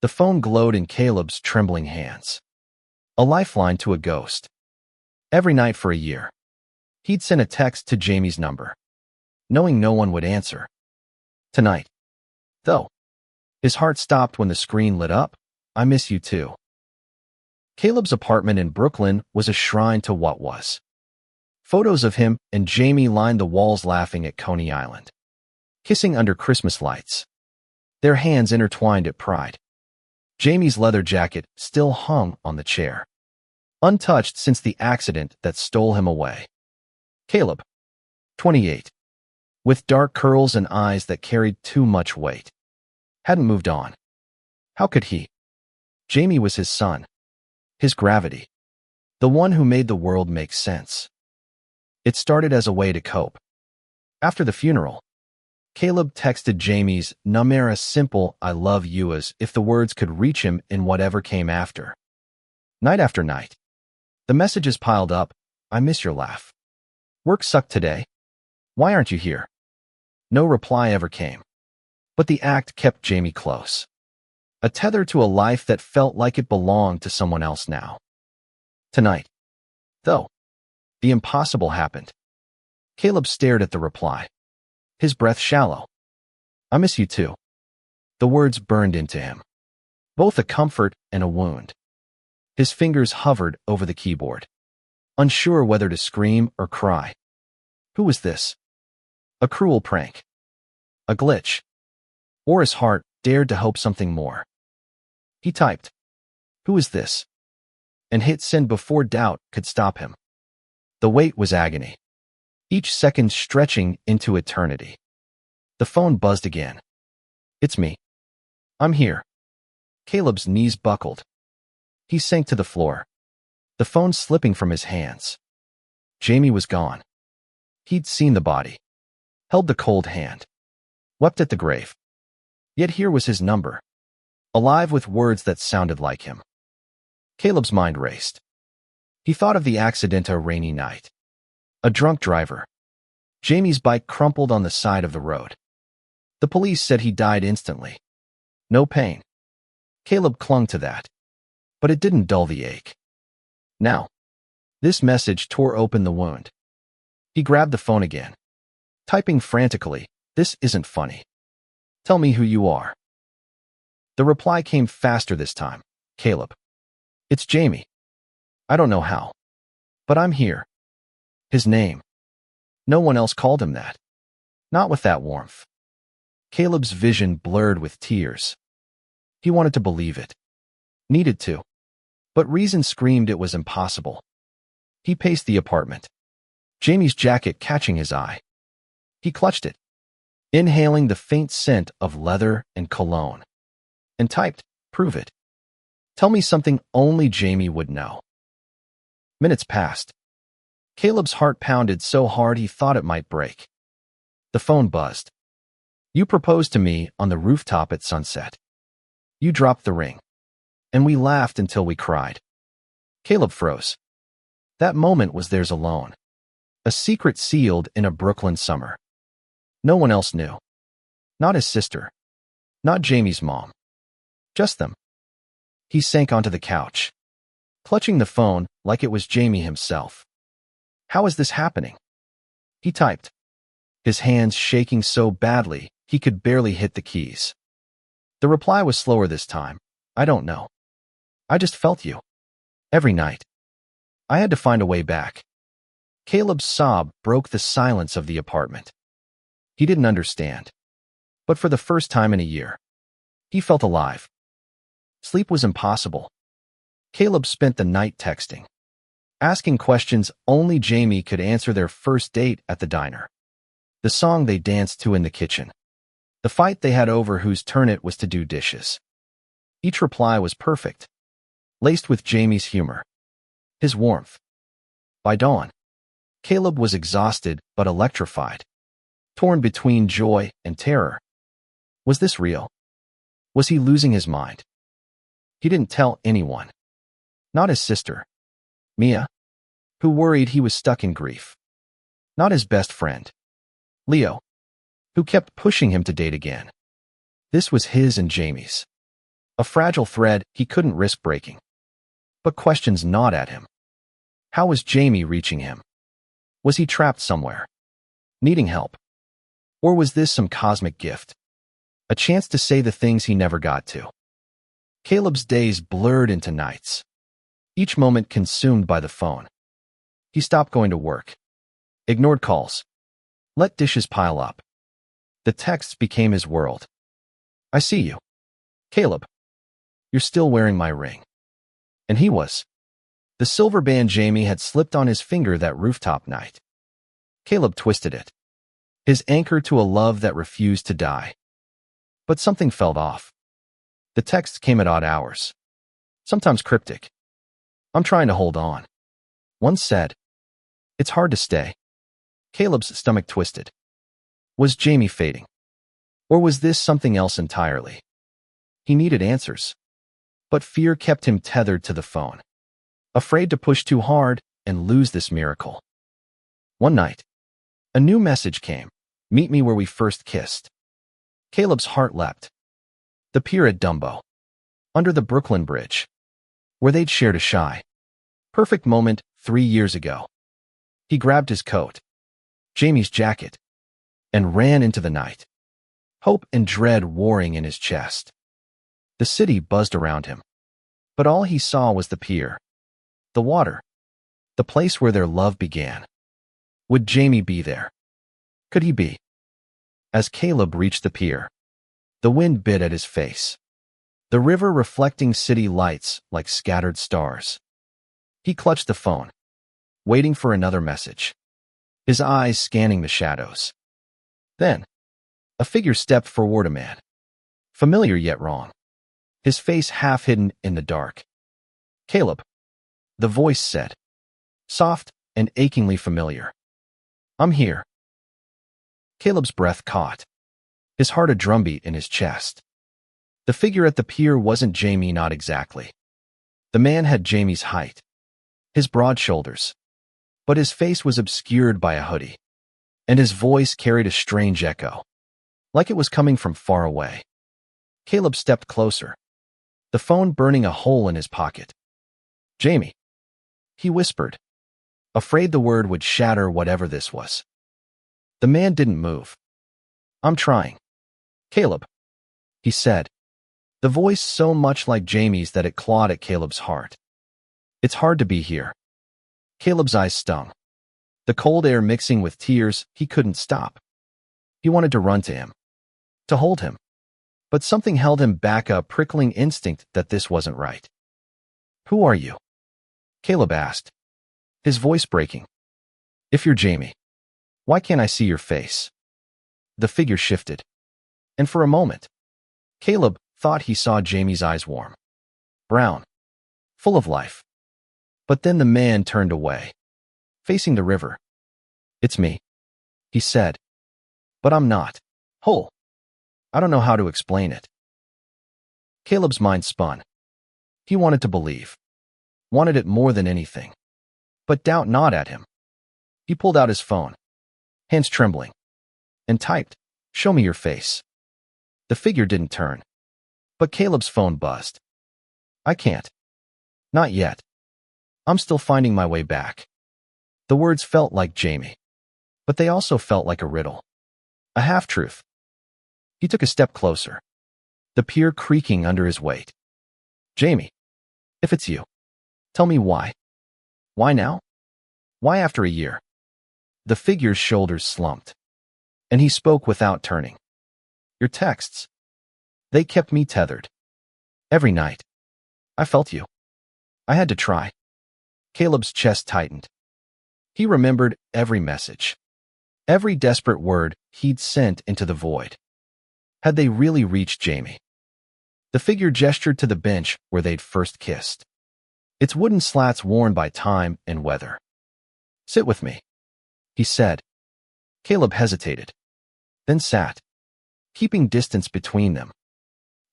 The phone glowed in Caleb's trembling hands. A lifeline to a ghost. Every night for a year, he'd send a text to Jamie's number, knowing no one would answer. Tonight, though, his heart stopped when the screen lit up. I miss you too. Caleb's apartment in Brooklyn was a shrine to what was. Photos of him and Jamie lined the walls, laughing at Coney Island, kissing under Christmas lights, their hands intertwined at pride. Jamie's leather jacket still hung on the chair, untouched since the accident that stole him away. Caleb, 28, with dark curls and eyes that carried too much weight, hadn't moved on. How could he? Jamie was his son, his gravity, the one who made the world make sense. It started as a way to cope. After the funeral, Caleb texted Jamie's number, a simple "I love you," as if the words could reach him in whatever came after. Night after night, the messages piled up. I miss your laugh. Work sucked today. Why aren't you here? No reply ever came. But the act kept Jamie close, a tether to a life that felt like it belonged to someone else now. Tonight, though, the impossible happened. Caleb stared at the reply, his breath shallow. I miss you too. The words burned into him, both a comfort and a wound. His fingers hovered over the keyboard, unsure whether to scream or cry. Who was this? A cruel prank? A glitch? Or his heart dared to hope something more? He typed, "Who is this?" and hit send before doubt could stop him. The wait was agony, each second stretching into eternity. The phone buzzed again. It's me. I'm here. Caleb's knees buckled. He sank to the floor, the phone slipping from his hands. Jamie was gone. He'd seen the body, held the cold hand, wept at the grave. Yet here was his number, alive with words that sounded like him. Caleb's mind raced. He thought of the accident a rainy night. A drunk driver. Jamie's bike crumpled on the side of the road. The police said he died instantly. No pain. Caleb clung to that, but it didn't dull the ache. Now, this message tore open the wound. He grabbed the phone again, typing frantically, "This isn't funny. Tell me who you are." The reply came faster this time. Caleb. It's Jamie. I don't know how, but I'm here. His name. No one else called him that. Not with that warmth. Caleb's vision blurred with tears. He wanted to believe it. Needed to. But reason screamed it was impossible. He paced the apartment, Jamie's jacket catching his eye. He clutched it, inhaling the faint scent of leather and cologne, and typed, "Prove it. Tell me something only Jamie would know." Minutes passed. Caleb's heart pounded so hard he thought it might break. The phone buzzed. "You proposed to me on the rooftop at sunset. You dropped the ring, and we laughed until we cried." Caleb froze. That moment was theirs alone, a secret sealed in a Brooklyn summer. No one else knew. Not his sister, not Jamie's mom. Just them. He sank onto the couch, clutching the phone like it was Jamie himself. How is this happening? He typed, his hands shaking so badly he could barely hit the keys. The reply was slower this time. "I don't know. I just felt you. Every night. I had to find a way back." Caleb's sob broke the silence of the apartment. He didn't understand. But for the first time in a year, he felt alive. Sleep was impossible. Caleb spent the night texting, asking questions only Jamie could answer, their first date at the diner, the song they danced to in the kitchen, the fight they had over whose turn it was to do dishes. Each reply was perfect, laced with Jamie's humor, his warmth. By dawn, Caleb was exhausted but electrified, torn between joy and terror. Was this real? Was he losing his mind? He didn't tell anyone. Not his sister, Mia, who worried he was stuck in grief. Not his best friend, Leo, who kept pushing him to date again. This was his and Jamie's A fragile thread he couldn't risk breaking. But questions gnawed at him. How was Jamie reaching him? Was he trapped somewhere, needing help? Or was this some cosmic gift? A chance to say the things he never got to. Caleb's days blurred into nights, each moment consumed by the phone. He stopped going to work, ignored calls, let dishes pile up. The texts became his world. I see you. Caleb, you're still wearing my ring. And he was. The silver band Jamie had slipped on his finger that rooftop night. Caleb twisted it, his anchor to a love that refused to die. But something felt off. The texts came at odd hours, sometimes cryptic. I'm trying to hold on. One said, it's hard to stay. Caleb's stomach twisted. Was Jamie fading? Or was this something else entirely? He needed answers. But fear kept him tethered to the phone, afraid to push too hard and lose this miracle. One night, a new message came. Meet me where we first kissed. Caleb's heart leapt. The pier at Dumbo, under the Brooklyn Bridge, where they'd shared a shy, perfect moment 3 years ago. He grabbed his coat, Jamie's jacket, and ran into the night, hope and dread warring in his chest. The city buzzed around him, but all he saw was the pier, the water, the place where their love began. Would Jamie be there? Could he be? As Caleb reached the pier, the wind bit at his face, the river reflecting city lights like scattered stars. He clutched the phone, waiting for another message, his eyes scanning the shadows. Then, a figure stepped forward, a man, familiar yet wrong, his face half hidden in the dark. Caleb, the voice said, soft and achingly familiar. I'm here. Caleb's breath caught, his heart a drumbeat in his chest. The figure at the pier wasn't Jamie, not exactly. The man had Jamie's height, his broad shoulders, but his face was obscured by a hoodie, and his voice carried a strange echo, like it was coming from far away. Caleb stepped closer, the phone burning a hole in his pocket. Jamie, he whispered, afraid the word would shatter whatever this was. The man didn't move. I'm trying. Caleb, he said, the voice so much like Jamie's that it clawed at Caleb's heart. It's hard to be here. Caleb's eyes stung, the cold air mixing with tears. He couldn't stop. He wanted to run to him, to hold him, but something held him back, a prickling instinct that this wasn't right. Who are you? Caleb asked, his voice breaking. If you're Jamie, why can't I see your face? The figure shifted, and for a moment, Caleb thought he saw Jamie's eyes warm, brown, full of life. But then the man turned away, facing the river. It's me, he said, but I'm not whole. I don't know how to explain it. Caleb's mind spun. He wanted to believe, wanted it more than anything, but doubt gnawed at him. He pulled out his phone, hands trembling, and typed, show me your face. The figure didn't turn, but Caleb's phone buzzed. I can't. Not yet. I'm still finding my way back. The words felt like Jamie, but they also felt like a riddle, a half-truth. He took a step closer, the pier creaking under his weight. Jamie, if it's you, tell me why. Why now? Why after a year? The figure's shoulders slumped, and he spoke without turning. Your texts, they kept me tethered. Every night, I felt you. I had to try. Caleb's chest tightened. He remembered every message, every desperate word he'd sent into the void. Had they really reached Jamie? The figure gestured to the bench where they'd first kissed, its wooden slats worn by time and weather. Sit with me, he said. Caleb hesitated, then sat, keeping distance between them.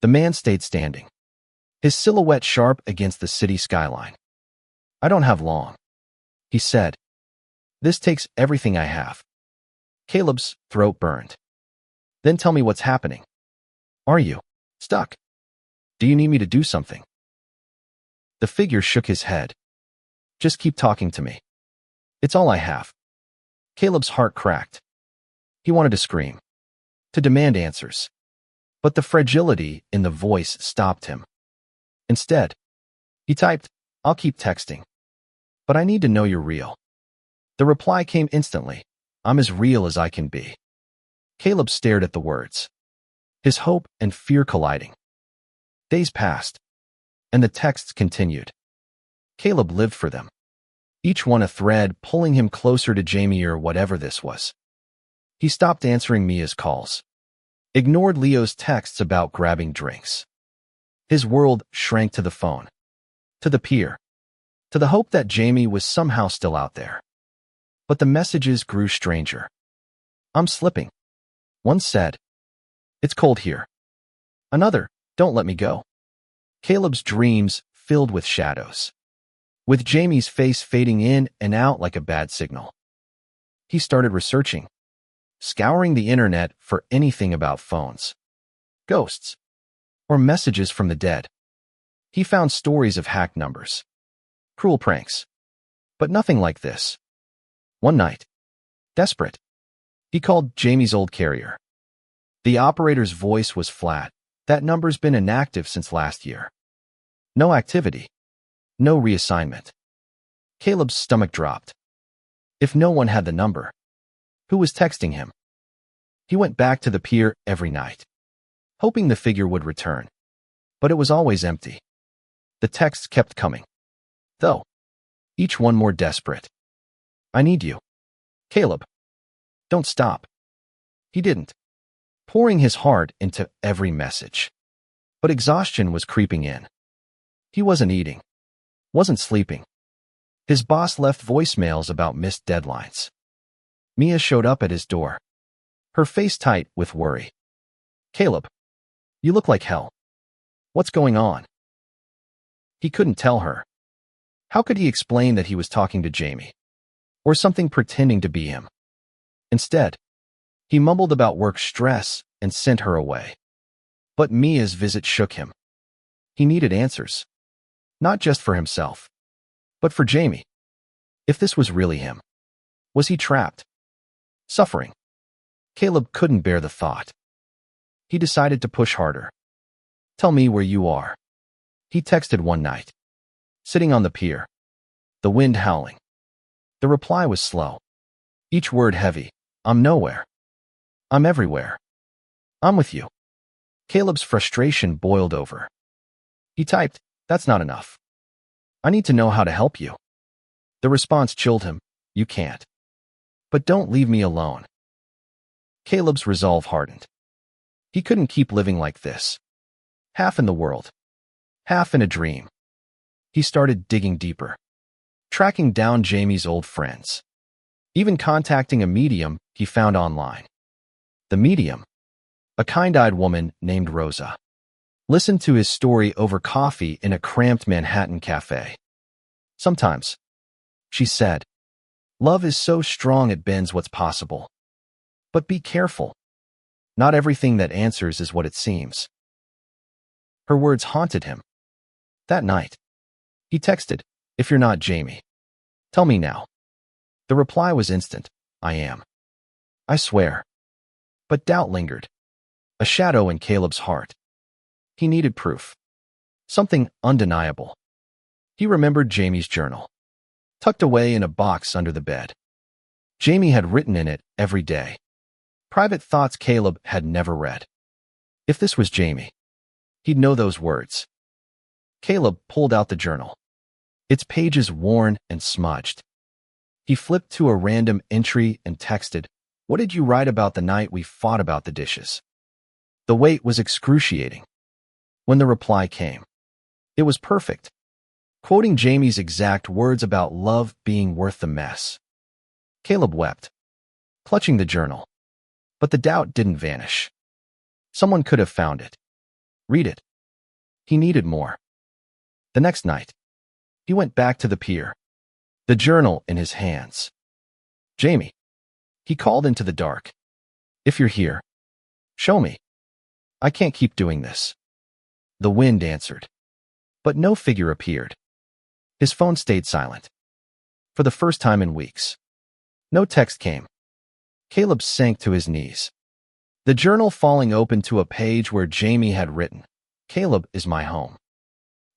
The man stayed standing, his silhouette sharp against the city skyline. I don't have long, he said. This takes everything I have. Caleb's throat burned. Then tell me what's happening. Are you stuck? Do you need me to do something? The figure shook his head. Just keep talking to me. It's all I have. Caleb's heart cracked. He wanted to scream, to demand answers. But the fragility in the voice stopped him. Instead, he typed, I'll keep texting. But I need to know you're real. The reply came instantly. I'm as real as I can be. Caleb stared at the words, his hope and fear colliding. Days passed, and the texts continued. Caleb lived for them, each one a thread pulling him closer to Jamie or whatever this was. He stopped answering Mia's calls, ignored Leo's texts about grabbing drinks. His world shrank to the phone, to the pier, to the hope that Jamie was somehow still out there. But the messages grew stranger. I'm slipping. One said, it's cold here. Another, don't let me go. Caleb's dreams filled with shadows, with Jamie's face fading in and out like a bad signal. He started researching, scouring the internet for anything about phones, ghosts, or messages from the dead. He found stories of hacked numbers, cruel pranks, but nothing like this. One night, desperate, he called Jamie's old carrier. The operator's voice was flat. That number's been inactive since last year. No activity. No reassignment. Caleb's stomach dropped. If no one had the number, who was texting him? He went back to the pier every night, hoping the figure would return. But it was always empty. The texts kept coming, though, each one more desperate. I need you. Caleb. Don't stop. He didn't, pouring his heart into every message. But exhaustion was creeping in. He wasn't eating, wasn't sleeping. His boss left voicemails about missed deadlines. Mia showed up at his door, her face tight with worry. Caleb, you look like hell. What's going on? He couldn't tell her. How could he explain that he was talking to Jamie, or something pretending to be him? Instead, he mumbled about work stress and sent her away. But Mia's visit shook him. He needed answers, not just for himself, but for Jamie. If this was really him, was he trapped, suffering? Caleb couldn't bear the thought. He decided to push harder. Tell me where you are. He texted one night, sitting on the pier, the wind howling. The reply was slow, each word heavy. I'm nowhere. I'm everywhere. I'm with you. Caleb's frustration boiled over. He typed, that's not enough. I need to know how to help you. The response chilled him. You can't. But don't leave me alone. Caleb's resolve hardened. He couldn't keep living like this. Half in the world, half in a dream. He started digging deeper, tracking down Jamie's old friends, even contacting a medium he found online. The medium, a kind-eyed woman named Rosa, listened to his story over coffee in a cramped Manhattan cafe. Sometimes, she said, love is so strong it bends what's possible. But be careful. Not everything that answers is what it seems. Her words haunted him. That night, he texted, if you're not Jamie, tell me now. The reply was instant. I am. I swear. But doubt lingered, a shadow in Caleb's heart. He needed proof, something undeniable. He remembered Jamie's journal, tucked away in a box under the bed. Jamie had written in it every day, private thoughts Caleb had never read. If this was Jamie, he'd know those words. Caleb pulled out the journal, its pages worn and smudged. He flipped to a random entry and texted, what did you write about the night we fought about the dishes? The wait was excruciating. When the reply came, it was perfect, quoting Jamie's exact words about love being worth the mess. Caleb wept, clutching the journal. But the doubt didn't vanish. Someone could have found it. Read it. He needed more. The next night, he went back to the pier, the journal in his hands. Jamie, he called into the dark. If you're here, show me. I can't keep doing this. The wind answered, but no figure appeared. His phone stayed silent. For the first time in weeks. No text came. Caleb sank to his knees. The journal falling open to a page where Jamie had written, "Caleb is my home.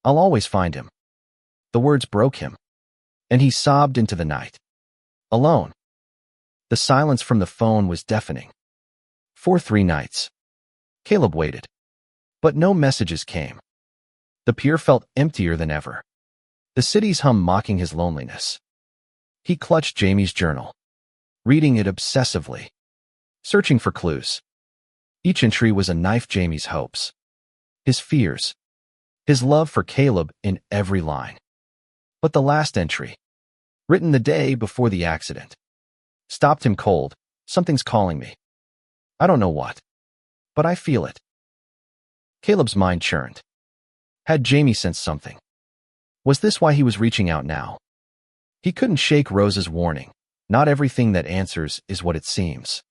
I'll always find him." The words broke him, and he sobbed into the night. Alone. The silence from the phone was deafening. For 3 nights. Caleb waited. But no messages came. The pier felt emptier than ever. The city's hum mocking his loneliness. He clutched Jamie's journal, reading it obsessively, searching for clues. Each entry was a knife Jamie's hopes, his fears, his love for Caleb in every line. But the last entry, written the day before the accident, stopped him cold. Something's calling me. I don't know what, but I feel it. Caleb's mind churned. Had Jamie sensed something? Was this why he was reaching out now? He couldn't shake Rose's warning. Not everything that answers is what it seems.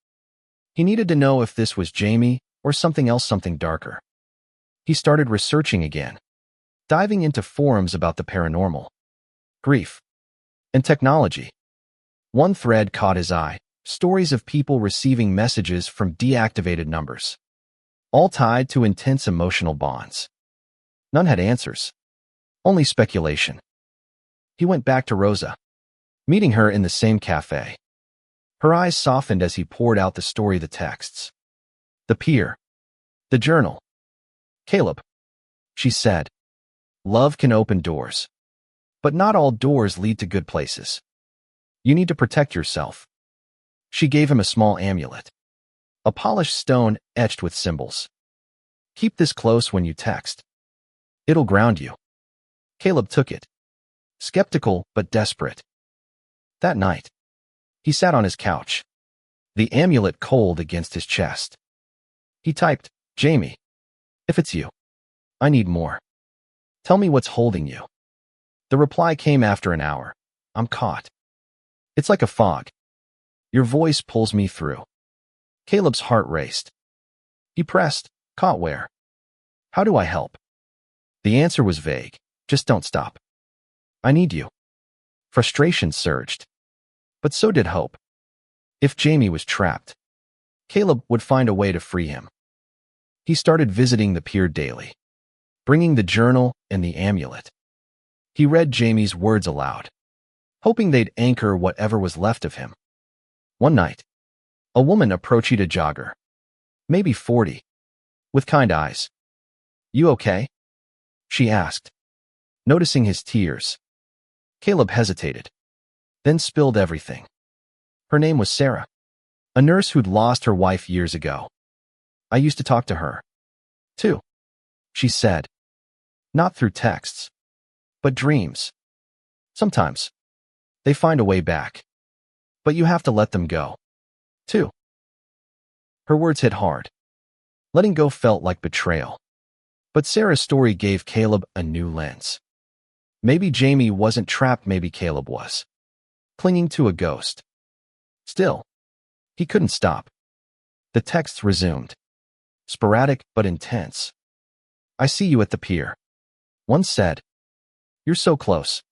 He needed to know if this was Jamie or something else, something darker. He started researching again, diving into forums about the paranormal, grief, and technology. One thread caught his eye, stories of people receiving messages from deactivated numbers, all tied to intense emotional bonds. None had answers, only speculation. He went back to Rosa, meeting her in the same cafe. Her eyes softened as he poured out the story, the texts, the pier, the journal. "Caleb," she said, "love can open doors, but not all doors lead to good places. You need to protect yourself." She gave him a small amulet, a polished stone etched with symbols. "Keep this close when you text. It'll ground you." Caleb took it, skeptical but desperate. That night, he sat on his couch, the amulet cold against his chest. He typed, "Jamie, if it's you, I need more. Tell me what's holding you." The reply came after an hour. "I'm caught. It's like a fog. Your voice pulls me through." Caleb's heart raced. He pressed, "Caught where? How do I help?" The answer was vague. "Just don't stop. I need you." Frustration surged. But so did hope. If Jamie was trapped, Caleb would find a way to free him. He started visiting the pier daily, bringing the journal and the amulet. He read Jamie's words aloud, hoping they'd anchor whatever was left of him. One night, a woman approached a jogger, maybe 40, with kind eyes. "You okay?" she asked, noticing his tears. Caleb hesitated, then spilled everything. Her name was Sarah, a nurse who'd lost her wife years ago. "I used to talk to her, too," she said. "Not through texts, but dreams. Sometimes they find a way back, but you have to let them go, too." Her words hit hard. Letting go felt like betrayal. But Sarah's story gave Caleb a new lens. Maybe Jamie wasn't trapped, maybe Caleb was, clinging to a ghost. Still, he couldn't stop. The texts resumed, sporadic but intense. "I see you at the pier," one said. "You're so close."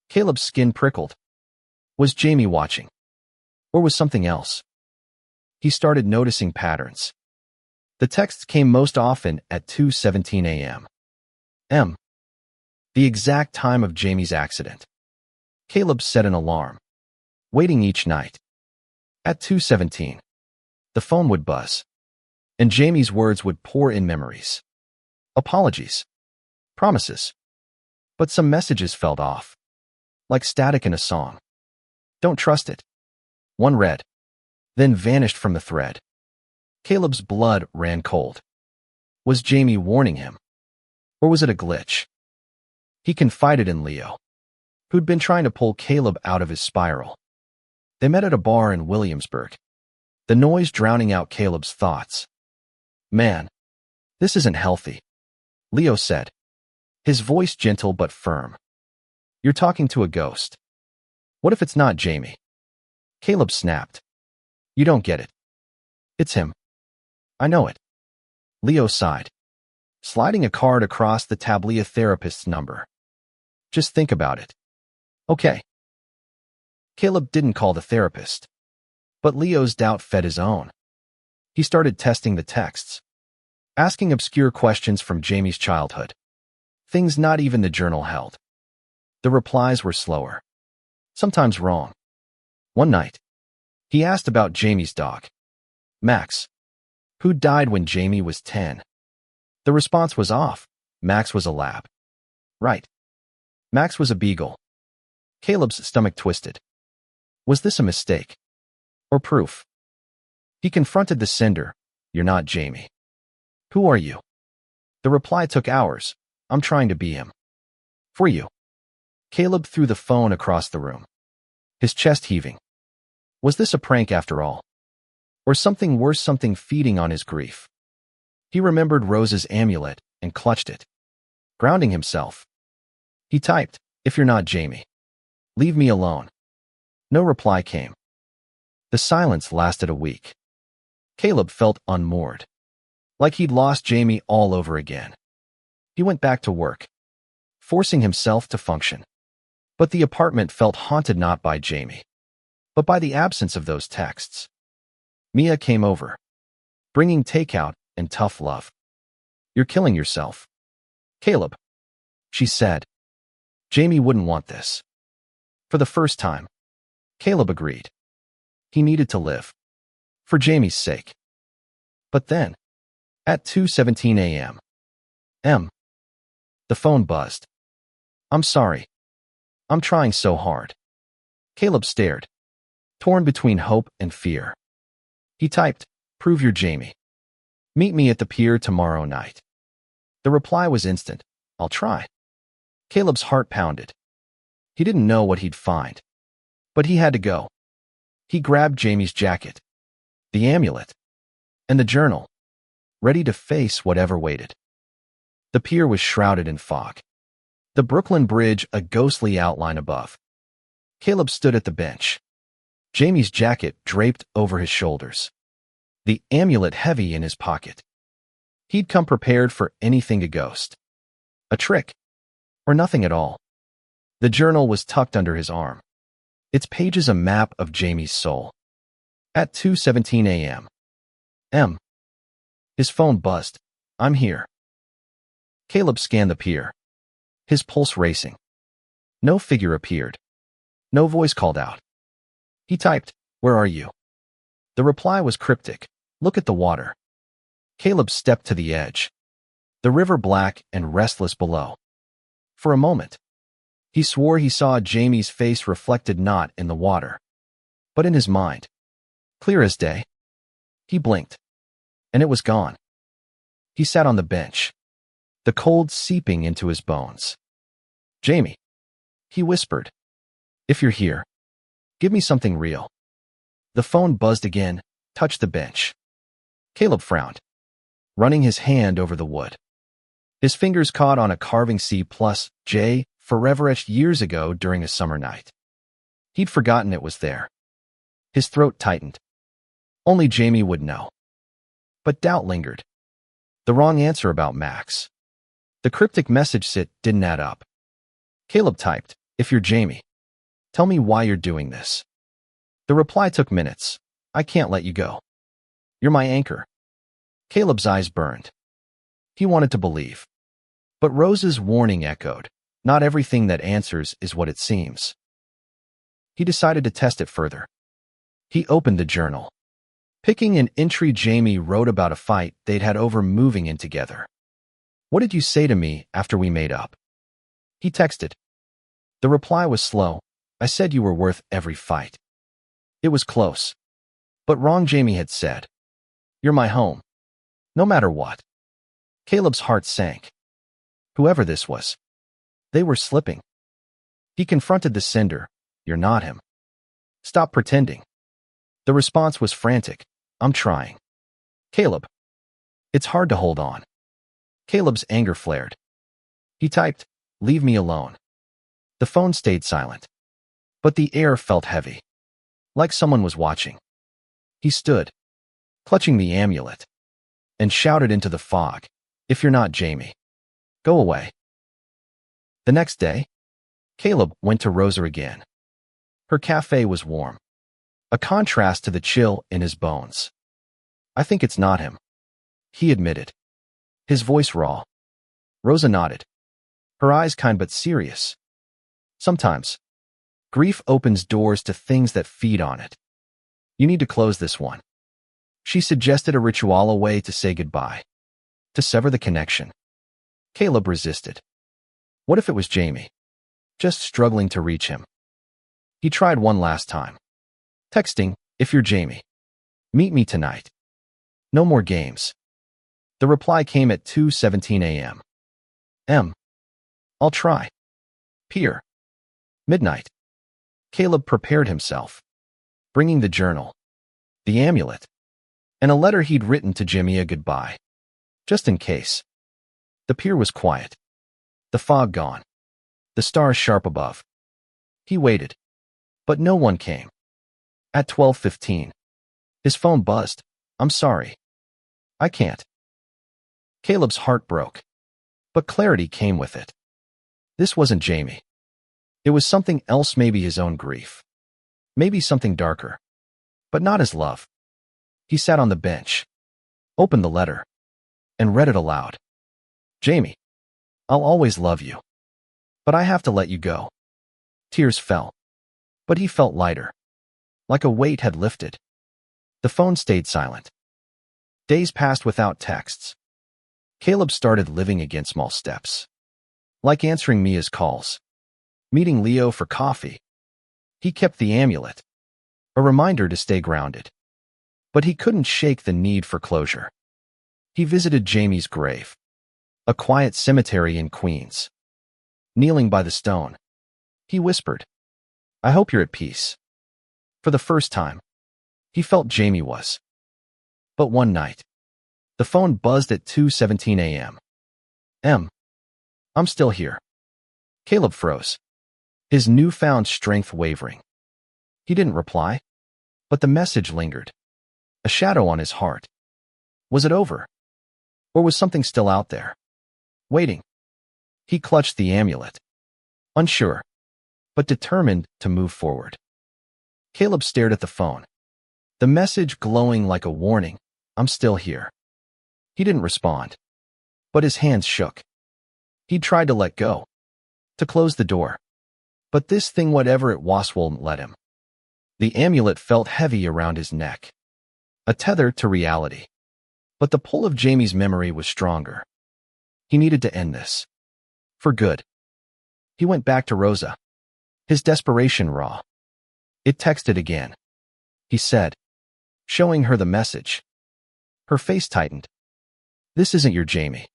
Caleb's skin prickled. Was Jamie watching? Or was something else? He started noticing patterns. The texts came most often at 2:17 a.m. The exact time of Jamie's accident. Caleb set an alarm, waiting each night. At 2:17, the phone would buzz, and Jamie's words would pour in memories. Apologies. Promises. But some messages felt off, like static in a song. "Don't trust it," one read, then vanished from the thread. Caleb's blood ran cold. Was Jamie warning him? Or was it a glitch? He confided in Leo, who'd been trying to pull Caleb out of his spiral. They met at a bar in Williamsburg, the noise drowning out Caleb's thoughts. "Man, this isn't healthy," Leo said, his voice gentle but firm. "You're talking to a ghost. What if it's not Jamie?" Caleb snapped. "You don't get it. It's him. I know it." Leo sighed. sliding a card across the tablia therapist's number. Just think about it. Okay. Caleb didn't call the therapist, but Leo's doubt fed his own. He started testing the texts, asking obscure questions from Jamie's childhood, things not even the journal held. The replies were slower, sometimes wrong. One night, he asked about Jamie's dog, Max, who died when Jamie was 10. The response was off. Max was a lab. Right. Max was a beagle. Caleb's stomach twisted. Was this a mistake? Or proof? He confronted the sender. You're not Jamie. Who are you? The reply took hours. I'm trying to be him. For you. Caleb threw the phone across the room, his chest heaving. Was this a prank after all? Or something worse, something feeding on his grief? He remembered Rose's amulet and clutched it. Grounding himself, he typed, if you're not Jamie, leave me alone. No reply came. The silence lasted a week. Caleb felt unmoored, like he'd lost Jamie all over again. He went back to work, forcing himself to function. But the apartment felt haunted not by Jamie, but by the absence of those texts. Mia came over, bringing takeout and tough love. You're killing yourself, Caleb, she said. Jamie wouldn't want this. For the first time, Caleb agreed. He needed to live, for Jamie's sake. But then, at 2:17 a.m., the phone buzzed. I'm sorry. I'm trying so hard. Caleb stared, torn between hope and fear. He typed, prove you're Jamie. Meet me at the pier tomorrow night. The reply was instant. I'll try. Caleb's heart pounded. He didn't know what he'd find, but he had to go. He grabbed Jamie's jacket, the amulet, and the journal, ready to face whatever waited. The pier was shrouded in fog, the Brooklyn Bridge a ghostly outline above. Caleb stood at the bench, Jamie's jacket draped over his shoulders, the amulet heavy in his pocket. He'd come prepared for anything a ghost, a trick, or nothing at all. The journal was tucked under his arm, its pages a map of Jamie's soul. At 2:17 a.m., his phone buzzed. I'm here. Caleb scanned the pier, his pulse racing. No figure appeared. No voice called out. He typed, where are you? The reply was cryptic. Look at the water. Caleb stepped to the edge, the river black and restless below. For a moment, he swore he saw Jamie's face reflected not in the water, but in his mind, clear as day. He blinked, and it was gone. He sat on the bench, the cold seeping into his bones. Jamie, he whispered, if you're here, give me something real. The phone buzzed again, touched the bench. Caleb frowned, running his hand over the wood. His fingers caught on a carving C+J, forever etched years ago during a summer night. He'd forgotten it was there. His throat tightened. Only Jamie would know. But doubt lingered. The wrong answer about Max. The cryptic message didn't add up. Caleb typed, if you're Jamie, tell me why you're doing this. The reply took minutes. I can't let you go. You're my anchor. Caleb's eyes burned. He wanted to believe. But Rose's warning echoed. Not everything that answers is what it seems. He decided to test it further. He opened the journal, picking an entry Jamie wrote about a fight they'd had over moving in together. What did you say to me after we made up? He texted. The reply was slow. I said you were worth every fight. It was close. But wrong, Jamie had said. You're my home. No matter what. Caleb's heart sank. Whoever this was, they were slipping. He confronted the sender. You're not him. Stop pretending. The response was frantic. I'm trying. Caleb. It's hard to hold on. Caleb's anger flared. He typed, leave me alone. The phone stayed silent, but the air felt heavy, like someone was watching. He stood, clutching the amulet, and shouted into the fog, If you're not Jamie, go away. The next day, Caleb went to Rosa again. Her cafe was warm, a contrast to the chill in his bones. I think it's not him, he admitted, his voice raw. Rosa nodded, her eyes kind but serious. Sometimes, grief opens doors to things that feed on it. You need to close this one. She suggested a ritual, a way to say goodbye, to sever the connection. Caleb resisted. What if it was Jamie, just struggling to reach him? He tried one last time. Texting, if you're Jamie, meet me tonight. No more games. The reply came at 2:17 a.m. I'll try. Pier. Midnight. Caleb prepared himself, bringing the journal, the amulet, and a letter he'd written to Jimmy, a goodbye, just in case. The pier was quiet, the fog gone, the stars sharp above. He waited, but no one came. At 12:15, his phone buzzed. I'm sorry. I can't. Caleb's heart broke, but clarity came with it. This wasn't Jamie. It was something else, maybe his own grief. Maybe something darker, but not his love. He sat on the bench, opened the letter, and read it aloud. Jamie, I'll always love you, but I have to let you go. Tears fell, but he felt lighter, like a weight had lifted. The phone stayed silent. Days passed without texts. Caleb started living again, small steps, like answering Mia's calls, meeting Leo for coffee. He kept the amulet, a reminder to stay grounded. But he couldn't shake the need for closure. He visited Jamie's grave, a quiet cemetery in Queens. Kneeling by the stone, he whispered, I hope you're at peace. For the first time, he felt Jamie was. But one night, the phone buzzed at 2:17 a.m. I'm still here. Caleb froze, his newfound strength wavering. He didn't reply, but the message lingered, a shadow on his heart. Was it over? Or was something still out there, waiting? He clutched the amulet, unsure, but determined to move forward. Caleb stared at the phone, the message glowing like a warning, I'm still here. He didn't respond, but his hands shook. He tried to let go, to close the door, but this thing, whatever it was, wouldn't let him. The amulet felt heavy around his neck, a tether to reality. But the pull of Jamie's memory was stronger. He needed to end this. For good. He went back to Rosa, his desperation raw. It texted again, he said, showing her the message. Her face tightened. This isn't your Jamie,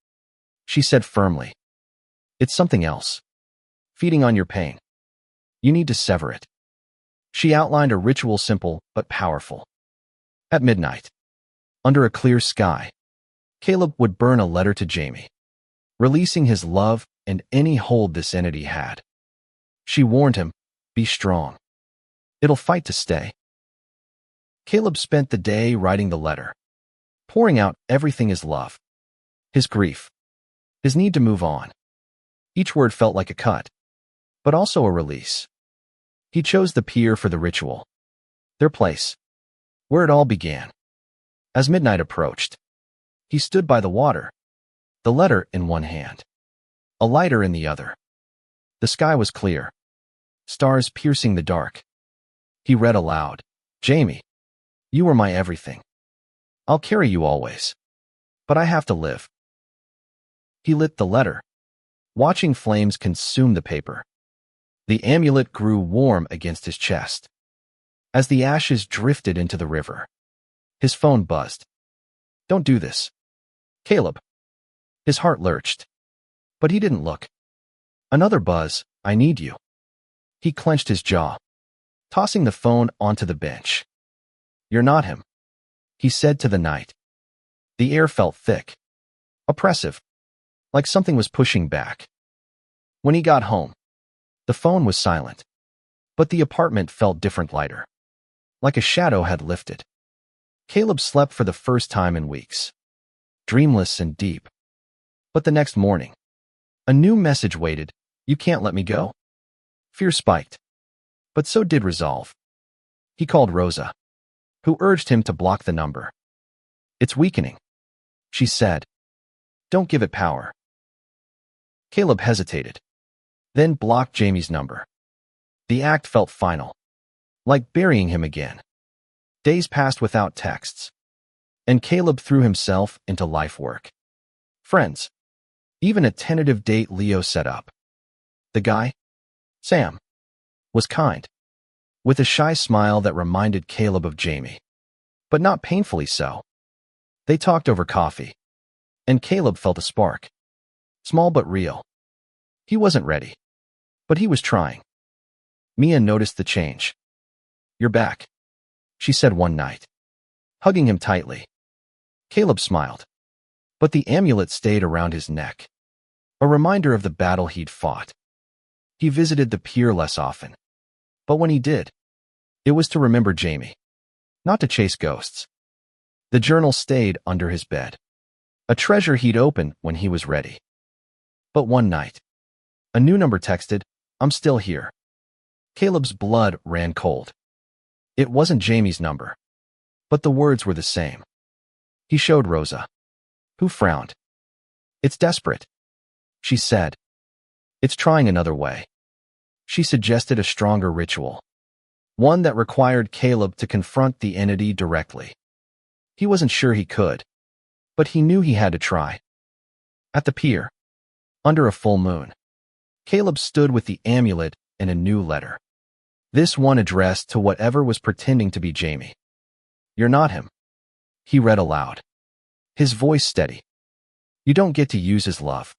she said firmly. It's something else, feeding on your pain. You need to sever it. She outlined a ritual, simple but powerful. At midnight, under a clear sky, Caleb would burn a letter to Jamie, releasing his love and any hold this entity had. She warned him, be strong. It'll fight to stay. Caleb spent the day writing the letter, pouring out everything, his love, his grief, his need to move on. Each word felt like a cut, but also a release. He chose the pier for the ritual, their place, where it all began. As midnight approached, he stood by the water, the letter in one hand, a lighter in the other. The sky was clear, stars piercing the dark. He read aloud, Jamie, you were my everything. I'll carry you always, but I have to live. He lit the letter, watching flames consume the paper. The amulet grew warm against his chest. As the ashes drifted into the river, his phone buzzed. Don't do this, Caleb. His heart lurched, but he didn't look. Another buzz, I need you. He clenched his jaw, tossing the phone onto the bench. You're not him, he said to the night. The air felt thick, oppressive, like something was pushing back. When he got home, the phone was silent, but the apartment felt different, lighter, like a shadow had lifted. Caleb slept for the first time in weeks, dreamless and deep. But the next morning, a new message waited. You can't let me go? Fear spiked. But so did resolve. He called Rosa, who urged him to block the number. It's weakening, she said. Don't give it power. Caleb hesitated, then blocked Jamie's number. The act felt final, like burying him again. Days passed without texts, and Caleb threw himself into life work. Friends. Even a tentative date Leo set up. The guy, Sam, was kind, with a shy smile that reminded Caleb of Jamie, but not painfully so. They talked over coffee, and Caleb felt a spark, small but real. He wasn't ready, but he was trying. Mia noticed the change. You're back, she said one night, hugging him tightly. Caleb smiled, but the amulet stayed around his neck, a reminder of the battle he'd fought. He visited the pier less often, but when he did, it was to remember Jamie, not to chase ghosts. The journal stayed under his bed, a treasure he'd open when he was ready. But one night, a new number texted, I'm still here. Caleb's blood ran cold. It wasn't Jamie's number, but the words were the same. He showed Rosa, who frowned. It's desperate, she said. It's trying another way. She suggested a stronger ritual, one that required Caleb to confront the entity directly. He wasn't sure he could, but he knew he had to try. At the pier, under a full moon, Caleb stood with the amulet and a new letter. This one addressed to whatever was pretending to be Jamie. You're not him, he read aloud, his voice steady. You don't get to use his love.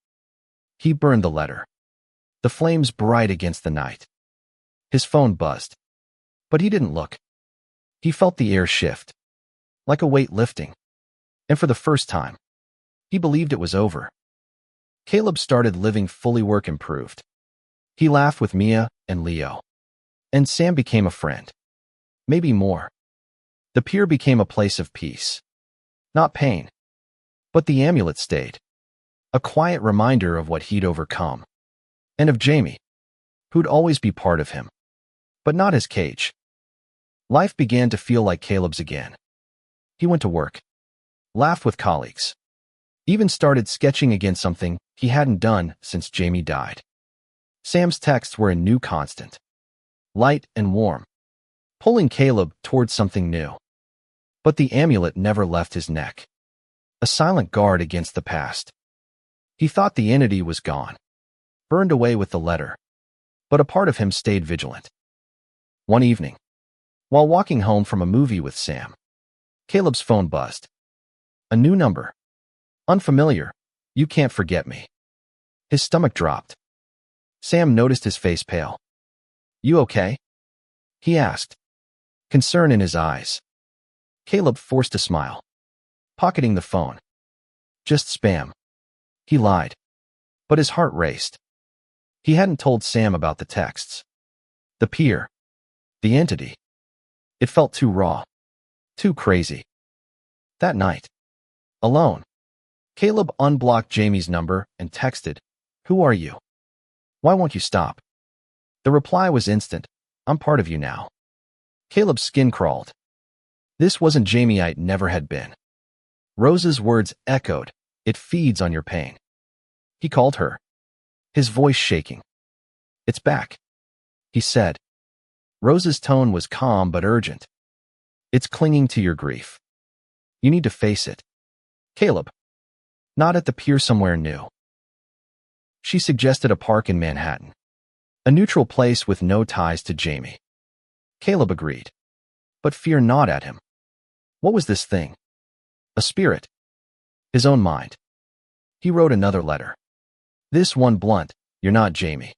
He burned the letter, the flames bright against the night. His phone buzzed, but he didn't look. He felt the air shift, like a weight lifting, and for the first time, he believed it was over. Caleb started living fully work improved. He laughed with Mia and Leo, and Sam became a friend. Maybe more. The pier became a place of peace, not pain. But the amulet stayed, a quiet reminder of what he'd overcome, and of Jamie, who'd always be part of him, but not his cage. Life began to feel like Caleb's again. He went to work, laughed with colleagues, even started sketching again, something he hadn't done since Jamie died. Sam's texts were a new constant, light and warm, pulling Caleb towards something new. But the amulet never left his neck, a silent guard against the past. He thought the entity was gone, burned away with the letter, but a part of him stayed vigilant. One evening, while walking home from a movie with Sam, Caleb's phone buzzed. A new number. Unfamiliar. You can't forget me. His stomach dropped. Sam noticed his face pale. You okay? He asked, concern in his eyes. Caleb forced a smile, pocketing the phone. Just spam. He lied, but his heart raced. He hadn't told Sam about the texts. The pier. The entity. It felt too raw, too crazy. That night, alone, Caleb unblocked Jamie's number and texted, Who are you? Why won't you stop? The reply was instant. I'm part of you now. Caleb's skin crawled. This wasn't Jamie I never had been. Rosa's words echoed. It feeds on your pain. He called her, his voice shaking. It's back, he said. Rosa's tone was calm but urgent. It's clinging to your grief. You need to face it. Caleb. Not at the pier, somewhere new. She suggested a park in Manhattan, a neutral place with no ties to Jamie. Caleb agreed, but fear gnawed at him. What was this thing? A spirit. His own mind. He wrote another letter. This one blunt. You're not Jamie.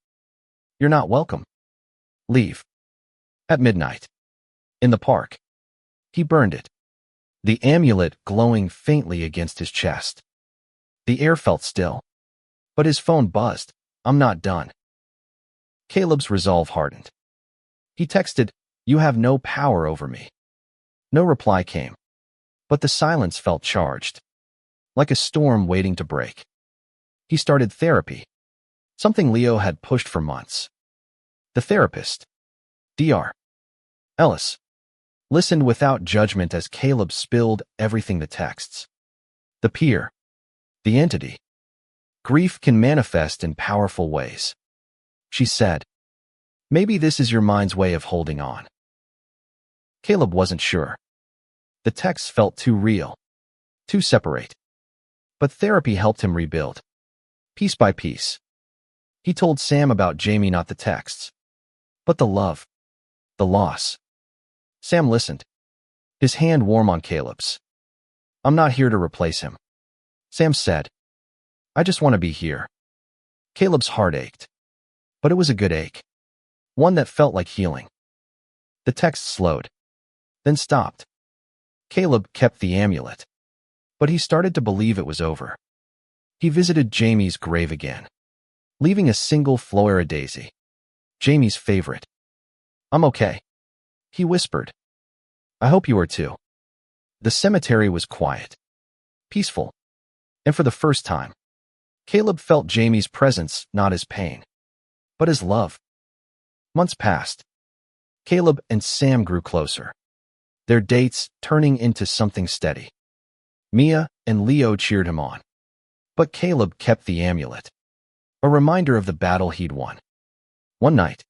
You're not welcome. Leave. At midnight. In the park. He burned it, the amulet glowing faintly against his chest. The air felt still, but his phone buzzed. I'm not done. Caleb's resolve hardened. He texted, You have no power over me. No reply came, but the silence felt charged, like a storm waiting to break. He started therapy, something Leo had pushed for months. The therapist, Dr. Ellis, listened without judgment as Caleb spilled everything: the texts, the peer, the entity. Grief can manifest in powerful ways, she said. Maybe this is your mind's way of holding on. Caleb wasn't sure. The texts felt too real, too separate. But therapy helped him rebuild, piece by piece. He told Sam about Jamie, not the texts, but the love, the loss. Sam listened, his hand warm on Caleb's. I'm not here to replace him, Sam said. I just want to be here. Caleb's heart ached, but it was a good ache, one that felt like healing. The text slowed, then stopped. Caleb kept the amulet, but he started to believe it was over. He visited Jamie's grave again, leaving a single flower daisy, Jamie's favorite. I'm okay, he whispered. I hope you are too. The cemetery was quiet, peaceful, and for the first time, Caleb felt Jamie's presence, not as pain, but as love. Months passed. Caleb and Sam grew closer, their dates turning into something steady. Mia and Leo cheered him on, but Caleb kept the amulet, a reminder of the battle he'd won. One night,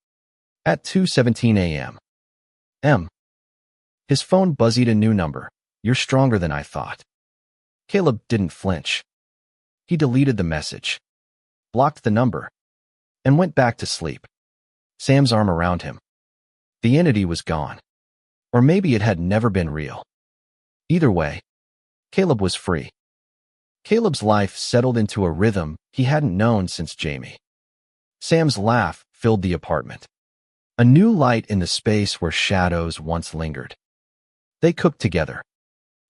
at 2:17 a.m., his phone buzzed a new number. You're stronger than I thought. Caleb didn't flinch. He deleted the message, blocked the number, and went back to sleep, Sam's arm around him. The entity was gone, or maybe it had never been real. Either way, Caleb was free. Caleb's life settled into a rhythm he hadn't known since Jamie. Sam's laugh filled the apartment, a new light in the space where shadows once lingered. They cooked together,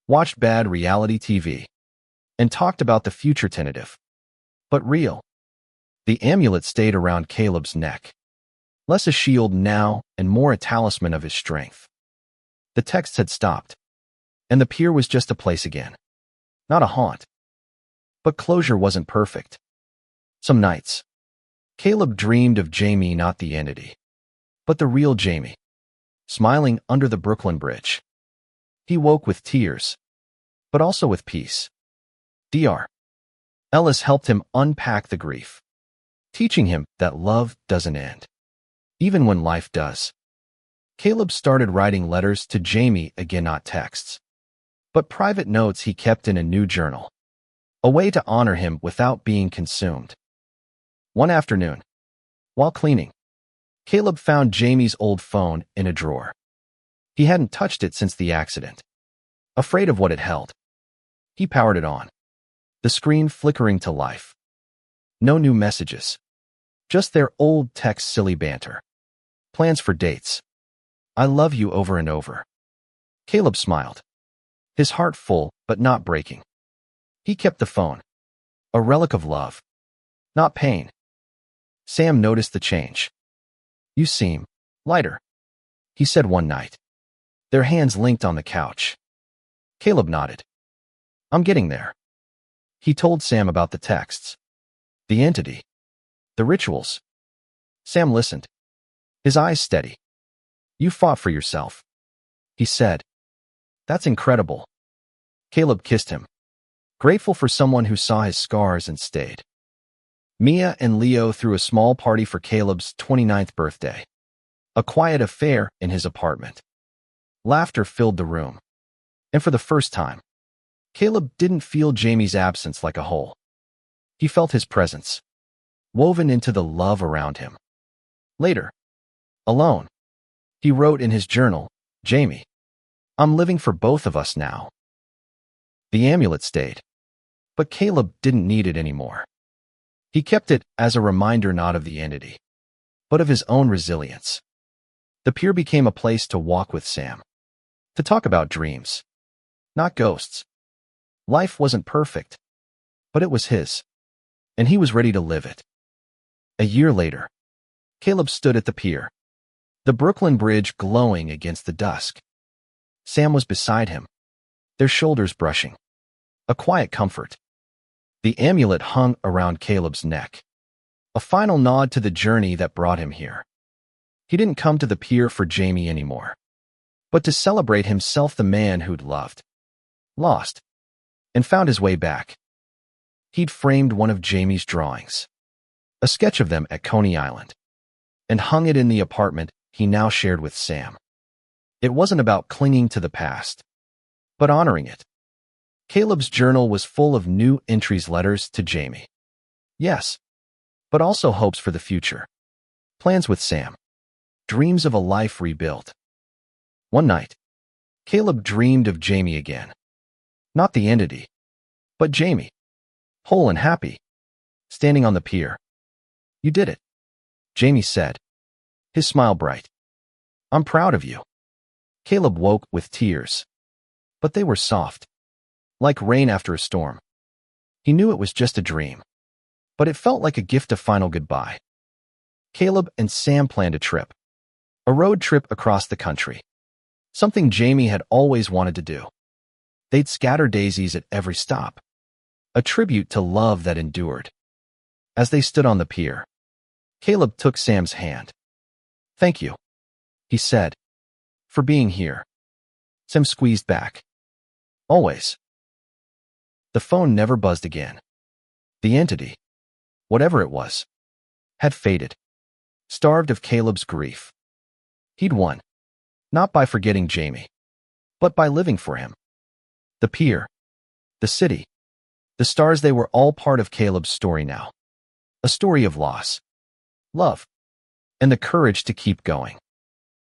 watched bad reality TV, and talked about the future, tentative, but real. The amulet stayed around Caleb's neck, less a shield now and more a talisman of his strength. The texts had stopped, and the pier was just a place again, not a haunt. But closure wasn't perfect. Some nights, Caleb dreamed of Jamie, not the entity, but the real Jamie, smiling under the Brooklyn Bridge. He woke with tears, but also with peace. Dr. Ellis helped him unpack the grief, teaching him that love doesn't end, even when life does. Caleb started writing letters to Jamie again, not texts, but private notes he kept in a new journal, a way to honor him without being consumed. One afternoon, while cleaning, Caleb found Jamie's old phone in a drawer. He hadn't touched it since the accident, afraid of what it held. He powered it on, the screen flickering to life. No new messages, just their old text, silly banter, plans for dates. I love you over and over. Caleb smiled, his heart full but not breaking. He kept the phone, a relic of love, not pain. Sam noticed the change. You seem lighter, he said one night, their hands linked on the couch. Caleb nodded. I'm getting there. He told Sam about the texts, the entity, the rituals. Sam listened, his eyes steady. You fought for yourself, he said. That's incredible. Caleb kissed him, grateful for someone who saw his scars and stayed. Mia and Leo threw a small party for Caleb's 29th birthday, a quiet affair in his apartment. Laughter filled the room, and for the first time, Caleb didn't feel Jamie's absence like a hole. He felt his presence, woven into the love around him. Later, alone, he wrote in his journal, Jamie, I'm living for both of us now. The amulet stayed, but Caleb didn't need it anymore. He kept it as a reminder, not of the entity, but of his own resilience. The pier became a place to walk with Sam, to talk about dreams, not ghosts. Life wasn't perfect, but it was his, and he was ready to live it. A year later, Caleb stood at the pier, the Brooklyn Bridge glowing against the dusk. Sam was beside him, their shoulders brushing, a quiet comfort. The amulet hung around Caleb's neck, a final nod to the journey that brought him here. He didn't come to the pier for Jamie anymore, but to celebrate himself, the man who'd loved, lost, and found his way back. He'd framed one of Jamie's drawings, a sketch of them at Coney Island, and hung it in the apartment he now shared with Sam. It wasn't about clinging to the past, but honoring it. Caleb's journal was full of new entries, letters to Jamie. Yes, but also hopes for the future, plans with Sam, dreams of a life rebuilt. One night, Caleb dreamed of Jamie again. Not the entity, but Jamie, whole and happy, standing on the pier. "You did it," Jamie said, his smile bright. "I'm proud of you." Caleb woke with tears, but they were soft, like rain after a storm. He knew it was just a dream, but it felt like a gift of final goodbye. Caleb and Sam planned a road trip across the country, something Jamie had always wanted to do. They'd scatter daisies at every stop, a tribute to love that endured. As they stood on the pier, Caleb took Sam's hand. "Thank you," he said, "for being here." Sam squeezed back. "Always." The phone never buzzed again. The entity, whatever it was, had faded, starved of Caleb's grief. He'd won, not by forgetting Jamie, but by living for him. The pier, the city, the stars, they were all part of Caleb's story now. A story of loss, love, and the courage to keep going.